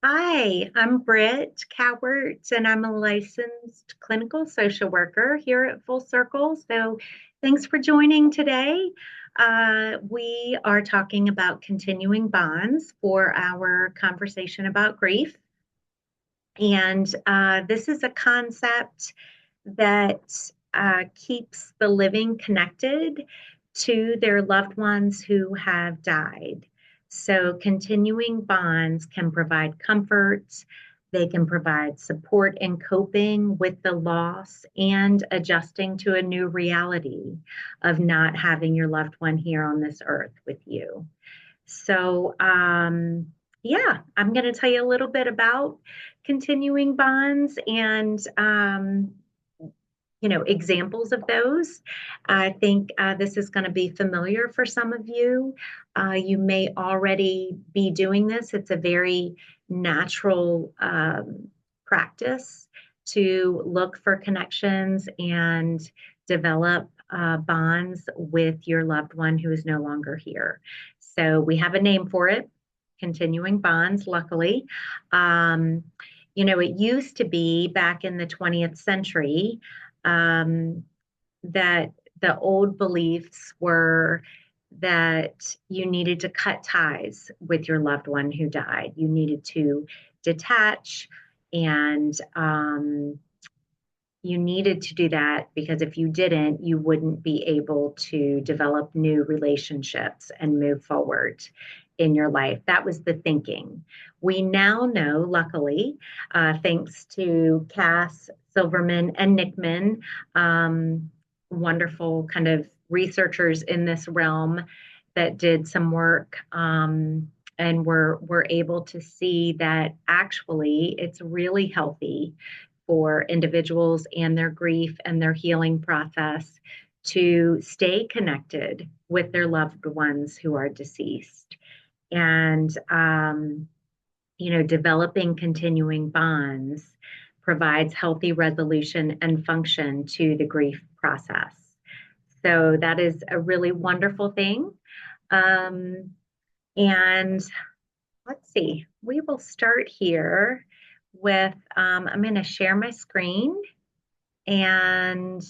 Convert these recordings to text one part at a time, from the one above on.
Hi, I'm Britt Cowart, and I'm a licensed clinical social worker here at Full Circle. So, thanks for joining today. We are talking about continuing bonds for our conversation about grief. And this is a concept that keeps the living connected to their loved ones who have died. So, continuing bonds can provide comfort, they can provide support in coping with the loss and adjusting to a new reality of not having your loved one here on this earth with you. So, yeah, I'm going to tell you a little bit about continuing bonds and examples of those. I think this is going to be familiar for some of you. You may already be doing this. It's a very natural practice to look for connections and develop bonds with your loved one who is no longer here. So we have a name for it, continuing bonds, luckily. Um, it used to be back in the 20th century um, that the old beliefs were that you needed to cut ties with your loved one who died. You needed to detach, and you needed to do that because if you didn't, you wouldn't be able to develop new relationships and move forward in your life. That was the thinking. We now know, luckily, thanks to Cass Silverman and Nickman, wonderful kind of researchers in this realm that did some work. And we're able to see that actually it's really healthy for individuals and their grief and their healing process to stay connected with their loved ones who are deceased. And, developing continuing bonds provides healthy resolution and function to the grief process. So that is a really wonderful thing. Um, and let's see, we will start here with I'm going to share my screen and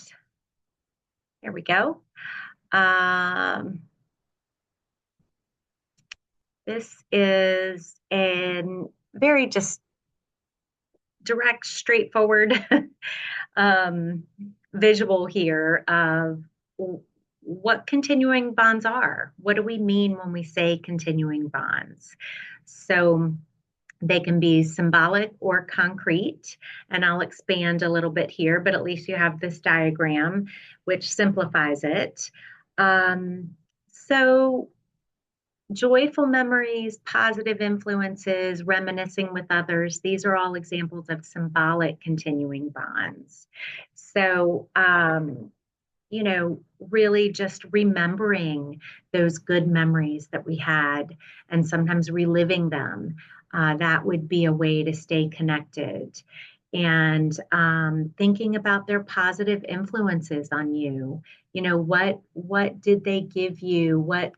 here we go. Um, this is a very just direct, straightforward um, visual here of what continuing bonds are. What do we mean when we say continuing bonds? So they can be symbolic or concrete, and I'll expand a little bit here, but at least you have this diagram, which simplifies it. So joyful memories, positive influences, reminiscing with others, these are all examples of symbolic continuing bonds. So, really just remembering those good memories that we had and sometimes reliving them. That would be a way to stay connected. And thinking about their positive influences on you. What did they give you? What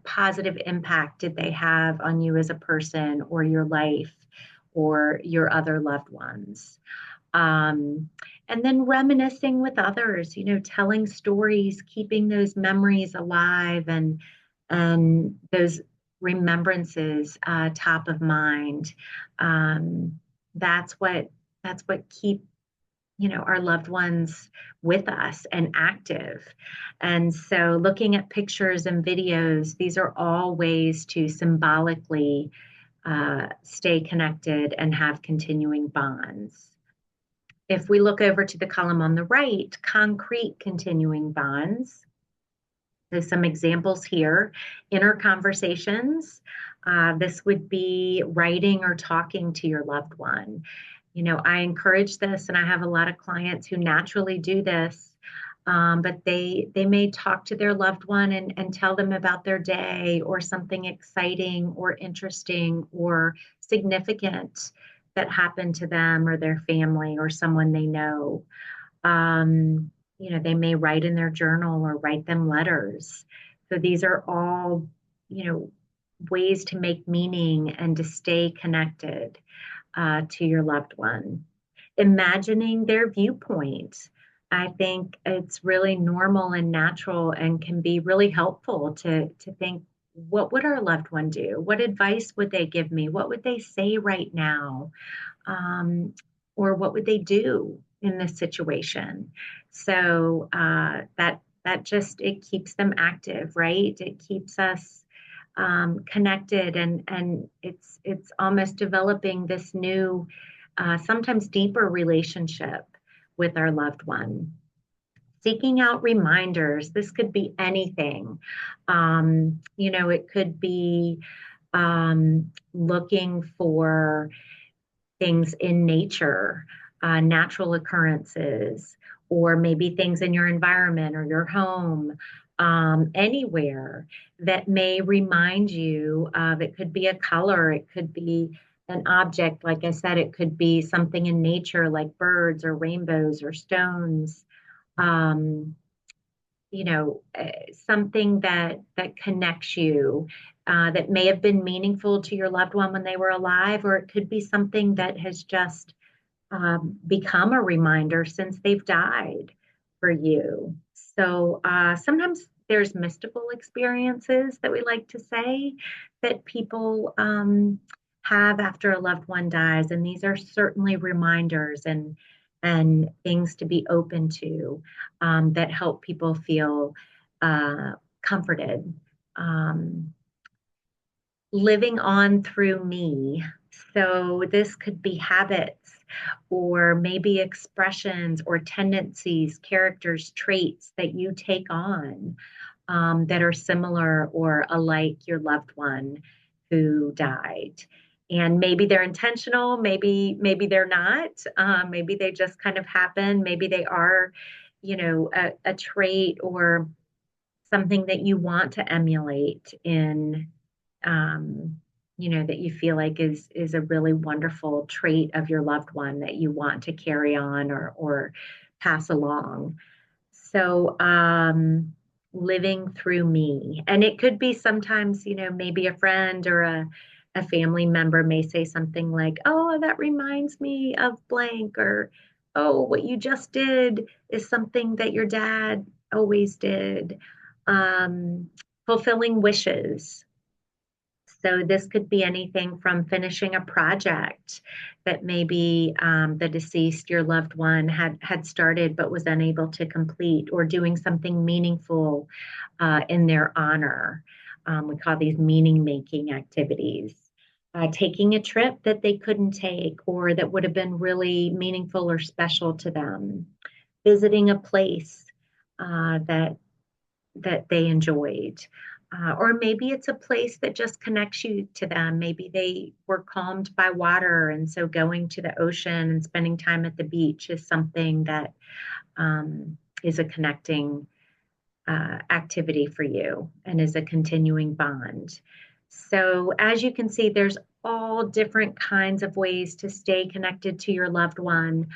positive impact did they have on you as a person or your life or your other loved ones? Um, and then reminiscing with others, telling stories, keeping those memories alive and those remembrances top of mind. Um, that's what that's what keep our loved ones with us and active. And so looking at pictures and videos, these are all ways to symbolically stay connected and have continuing bonds. If we look over to the column on the right, concrete continuing bonds, there's some examples here. Inner conversations. This would be writing or talking to your loved one. I encourage this, and I have a lot of clients who naturally do this. But they may talk to their loved one and tell them about their day or something exciting or interesting or significant that happened to them or their family or someone they know. They may write in their journal or write them letters. So these are all, you know, ways to make meaning and to stay connected to your loved one. Imagining their viewpoint. I think it's really normal and natural and can be really helpful to think, what would our loved one do? What advice would they give me? What would they say right now? Um, or what would they do in this situation? So that just it keeps them active, right? It keeps us connected, and it's almost developing this new, sometimes deeper relationship with our loved one. Seeking out reminders. This could be anything. It could be looking for things in nature, natural occurrences, or maybe things in your environment or your home, anywhere that may remind you of, it could be a color, it could be an object. Like I said, it could be something in nature like birds or rainbows or stones. Um, Something that connects you, that may have been meaningful to your loved one when they were alive, or it could be something that has just become a reminder since they've died for you. So sometimes there's mystical experiences that we like to say that people have after a loved one dies, and these are certainly reminders and things to be open to, that help people feel uh, comforted. Um, Living on through me. So this could be habits or maybe expressions or tendencies, characters, traits that you take on, that are similar or alike your loved one who died. And maybe they're intentional, maybe they're not. Maybe they just kind of happen. Maybe they are, a trait or something that you want to emulate in, um, that you feel like is a really wonderful trait of your loved one that you want to carry on or pass along. So, living through me. And it could be sometimes, maybe a friend or a family member may say something like, oh, that reminds me of blank, or oh, what you just did is something that your dad always did. Um, Fulfilling wishes. So this could be anything from finishing a project that maybe the deceased, your loved one, had started but was unable to complete, or doing something meaningful in their honor. We call these meaning making activities. Taking a trip that they couldn't take or that would have been really meaningful or special to them. Visiting a place that they enjoyed. Or maybe it's a place that just connects you to them. Maybe they were calmed by water, and so going to the ocean and spending time at the beach is something that is a connecting activity for you and is a continuing bond. So, as you can see, there's all different kinds of ways to stay connected to your loved one.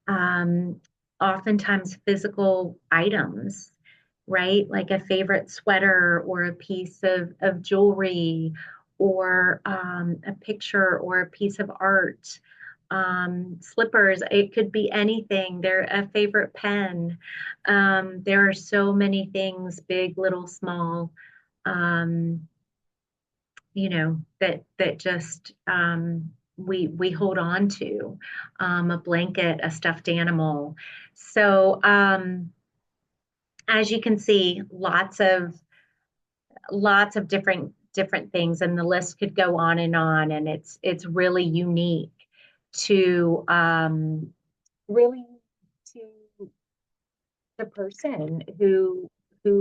Um, Oftentimes, physical items, right? Like a favorite sweater or a piece of jewelry or a picture or a piece of art. Slippers, it could be anything. They're a favorite pen. There are so many things, big, little, small, um, that just we hold on to. A blanket, a stuffed animal. So as you can see, lots of different things, and the list could go on, and it's really unique to really to the person who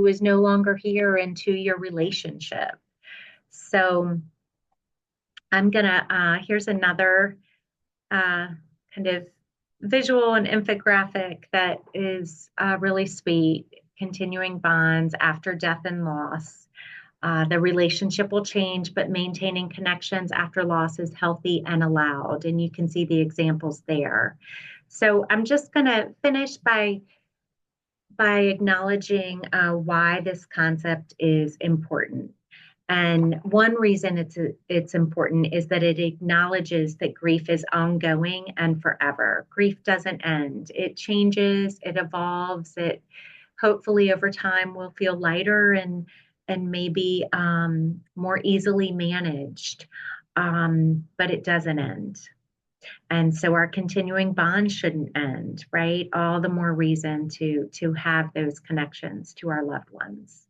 is no longer here, and to your relationship. So I'm gonna here's another uh, kind of visual and infographic that is really sweet. Continuing bonds after death and loss. The relationship will change, but maintaining connections after loss is healthy and allowed. And you can see the examples there. So I'm just going to finish by acknowledging why this concept is important. And one reason it's important is that it acknowledges that grief is ongoing and forever. Grief doesn't end. It changes, it evolves, it hopefully over time will feel lighter and maybe more easily managed. But it doesn't end. And so our continuing bond shouldn't end, right? All the more reason to have those connections to our loved ones.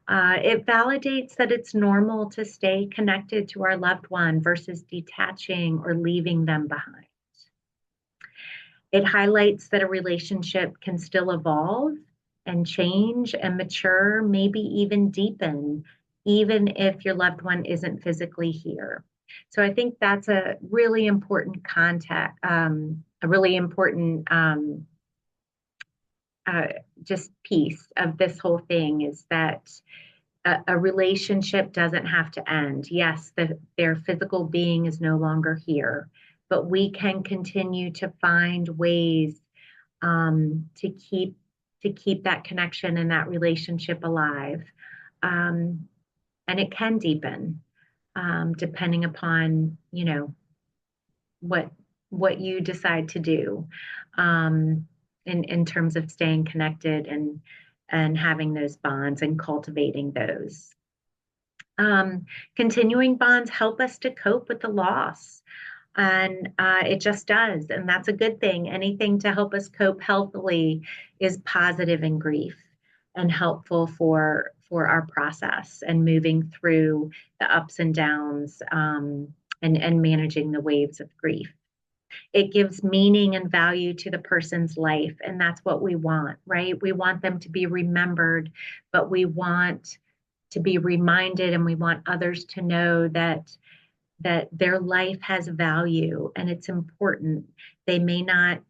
It validates that it's normal to stay connected to our loved one versus detaching or leaving them behind. It highlights that a relationship can still evolve and change and mature, maybe even deepen, even if your loved one isn't physically here. So I think that's a really important contact, a really important uh, just piece of this whole thing is that a relationship doesn't have to end. Yes, their physical being is no longer here, but we can continue to find ways to keep that connection and that relationship alive, um, and it can deepen depending upon what what you decide to do in terms of staying connected and having those bonds and cultivating those. Continuing bonds help us to cope with the loss. And it just does. And that's a good thing. Anything to help us cope healthily is positive in grief and helpful for our process and moving through the ups and downs and managing the waves of grief. It gives meaning and value to the person's life. And that's what we want, right? We want them to be remembered, but we want to be reminded and we want others to know that their life has value and it's important. They may not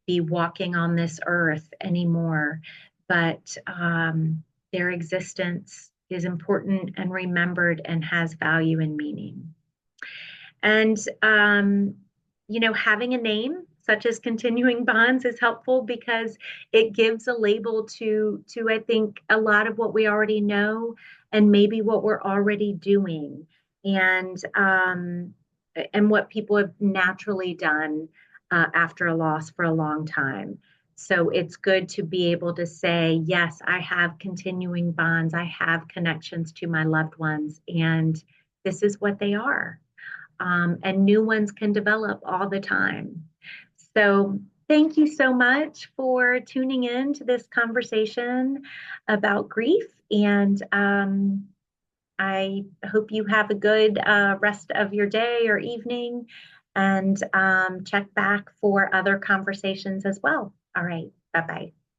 be walking on this earth anymore, but their existence is important and remembered and has value and meaning. And having a name such as continuing bonds is helpful because it gives a label to I think a lot of what we already know and maybe what we're already doing and what people have naturally done after a loss for a long time. So it's good to be able to say, yes, I have continuing bonds, I have connections to my loved ones, and this is what they are. And new ones can develop all the time. So, thank you so much for tuning in to this conversation about grief. And I hope you have a good rest of your day or evening and check back for other conversations as well. All right. Bye bye.